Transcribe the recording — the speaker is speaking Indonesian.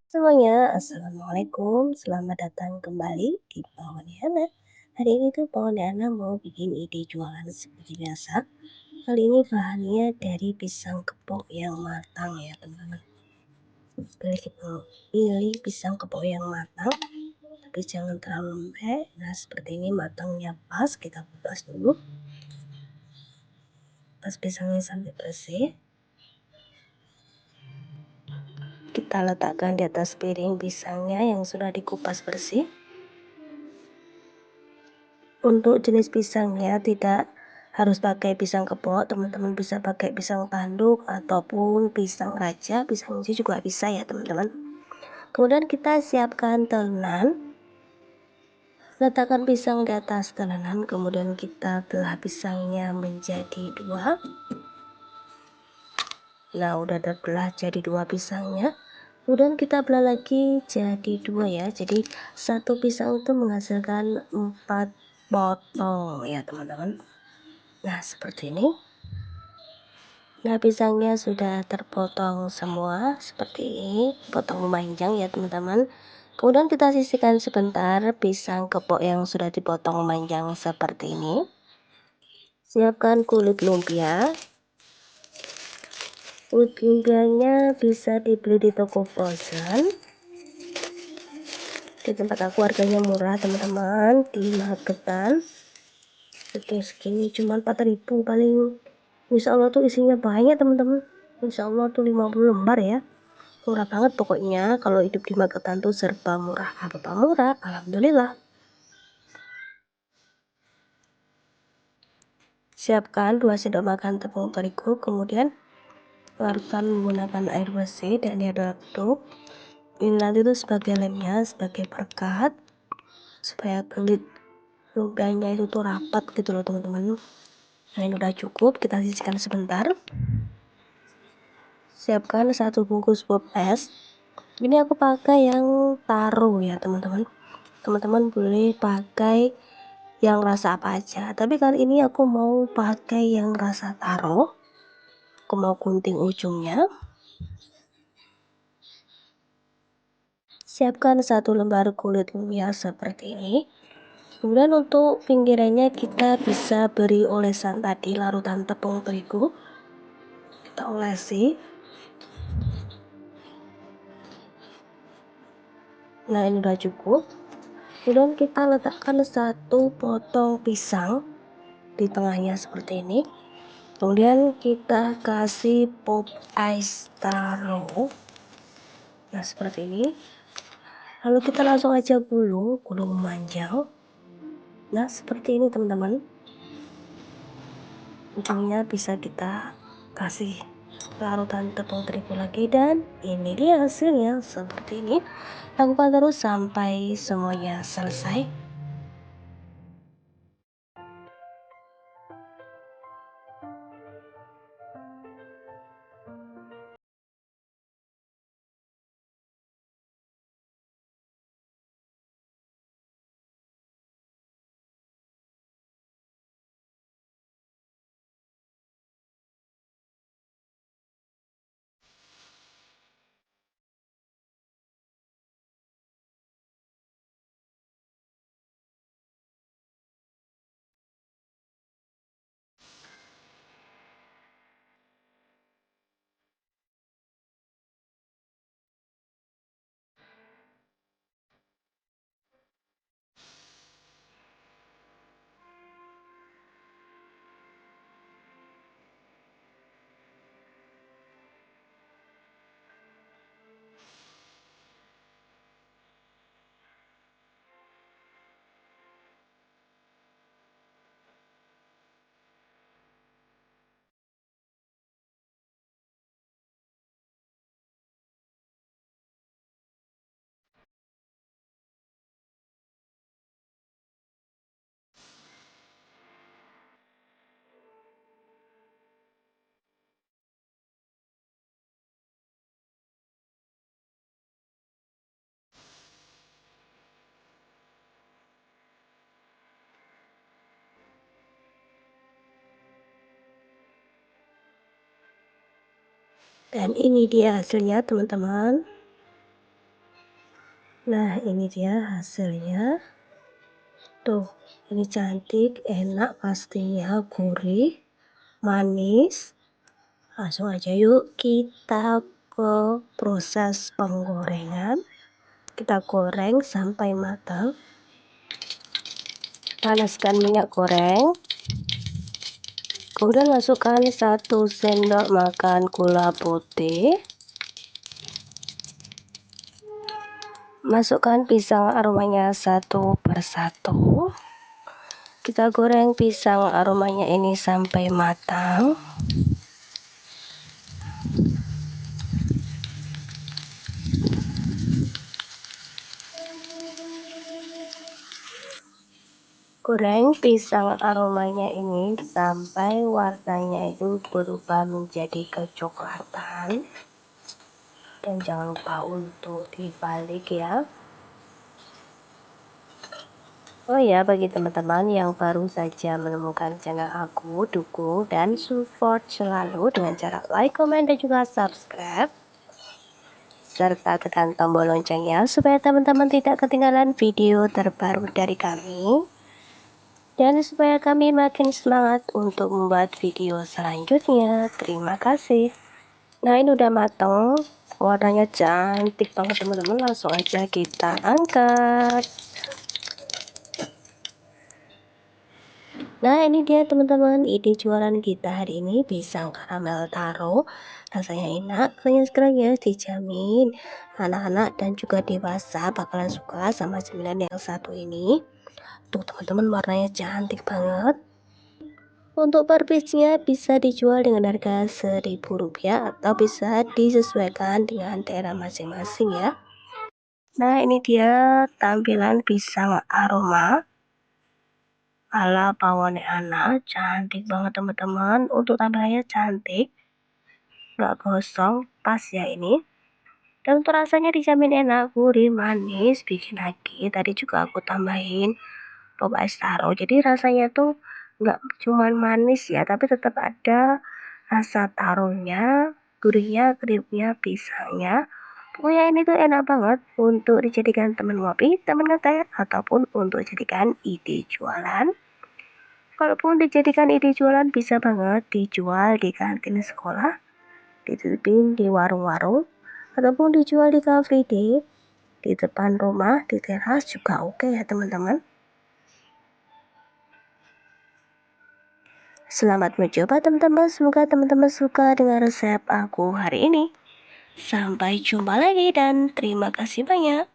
Semuanya, assalamualaikum. Selamat datang kembali di Pawaniana. Hari ini tuh Pawaniana mau bikin ide jualan seperti biasa. Kali ini bahannya dari pisang kepok yang matang ya teman-teman. Pilih pisang kepok yang matang, tapi jangan terlalu lembek. Nah seperti ini matangnya pas, kita kupas dulu. Pas pisangnya sampai bersih, kita letakkan di atas piring pisangnya yang sudah dikupas bersih. Untuk jenis pisangnya tidak harus pakai pisang kepok, teman-teman bisa pakai pisang tanduk ataupun pisang raja, pisang hijau juga bisa ya teman-teman. Kemudian kita siapkan telenan, letakkan pisang di atas telenan, kemudian kita belah pisangnya menjadi dua. Nah udah terbelah jadi dua pisangnya, kemudian kita belah lagi jadi dua ya, jadi satu pisang itu menghasilkan 4 potong ya teman-teman. Nah seperti ini. Nah pisangnya sudah terpotong semua seperti ini, potong memanjang ya teman-teman. Kemudian kita sisihkan sebentar pisang kepok yang sudah dipotong memanjang seperti ini. Siapkan kulit lumpia. Kulit lumpianya bisa dibeli di toko frozen. Di tempat aku harganya murah teman-teman, di marketan. Segini cuma 4.000 paling. Insya Allah tuh isinya banyak teman-teman. Insya Allah tuh 50 lembar ya. Murah banget pokoknya, kalau hidup di Magetan tuh serba murah. Apa murah? Alhamdulillah. Siapkan 2 sendok makan tepung terigu, kemudian larutkan menggunakan air bersih dan diaduk-aduk. Ini nanti tuh sebagai lemnya, sebagai perekat, supaya kulit lumpianya itu tuh rapat gitu loh teman-teman. Nah ini udah cukup, kita sisihkan sebentar. Siapkan 1 bungkus pop es. Ini aku pakai yang taro ya teman-teman. Teman-teman boleh pakai yang rasa apa aja, tapi kali ini aku mau pakai yang rasa taro. Aku mau gunting ujungnya. Siapkan 1 lembar kulit lumpia seperti ini. Kemudian untuk pinggirannya kita bisa beri olesan tadi larutan tepung terigu, kita olesi. Nah ini udah cukup. Kemudian kita letakkan 1 potong pisang di tengahnya seperti ini. Kemudian kita kasih pop ice taro. Nah seperti ini. Lalu kita langsung aja gulung memanjang. Nah seperti ini teman-teman. Ujungnya bisa kita kasih larutan tepung terigu lagi, dan ini dia hasilnya seperti ini. Lakukan terus sampai semuanya selesai. Dan ini dia hasilnya teman-teman. Nah, ini dia hasilnya. Tuh, ini cantik, enak pastinya, gurih, manis. Langsung aja yuk kita ke proses penggorengan. Kita goreng sampai matang. Panaskan minyak goreng. Kemudian masukkan 1 sendok makan gula putih. Masukkan pisang aromanya satu persatu. Kita goreng pisang aromanya ini sampai matang. Goreng pisang aromanya ini sampai warnanya itu berubah menjadi kecoklatan. Dan jangan lupa untuk dibalik ya. Oh ya, bagi teman-teman yang baru saja menemukan channel aku, dukung dan support selalu dengan cara like, komen, dan juga subscribe. Serta tekan tombol loncengnya supaya teman-teman tidak ketinggalan video terbaru dari kami. Dan supaya kami makin semangat untuk membuat video selanjutnya. Terima kasih. Nah, ini udah matang. Warnanya cantik banget teman-teman. Langsung aja kita angkat. Nah, ini dia teman-teman, ide jualan kita hari ini, pisang karamel taro. Rasanya enak, kenyang dijamin. Anak-anak dan juga dewasa bakalan suka sama cemilan yang satu ini. Tuh teman-teman, warnanya cantik banget. Untuk per piece-nya bisa dijual dengan harga Rp1.000 atau bisa disesuaikan dengan daerah masing-masing ya. Nah, ini dia tampilan pisang aroma ala pawone anak. Cantik banget teman-teman. Untuk tampilannya cantik, nggak gosong, pas ya ini. Dan untuk rasanya dijamin enak, gurih, manis. Bikin lagi, tadi juga aku tambahin pop ice taro. Jadi rasanya tuh nggak cuman manis ya, tapi tetap ada rasa taruhnya, gurihnya, kriuknya, pisangnya. Pokoknya ini tuh enak banget untuk dijadikan teman ngopi, teman ngeteh, ataupun untuk dijadikan ide jualan. Kalaupun dijadikan ide jualan, bisa banget dijual di kantin sekolah, dititipin di warung-warung, ataupun dijual di car free day, di depan rumah, di teras juga oke ya teman-teman. Selamat mencoba teman-teman, semoga teman-teman suka dengan resep aku hari ini. Sampai jumpa lagi dan terima kasih banyak.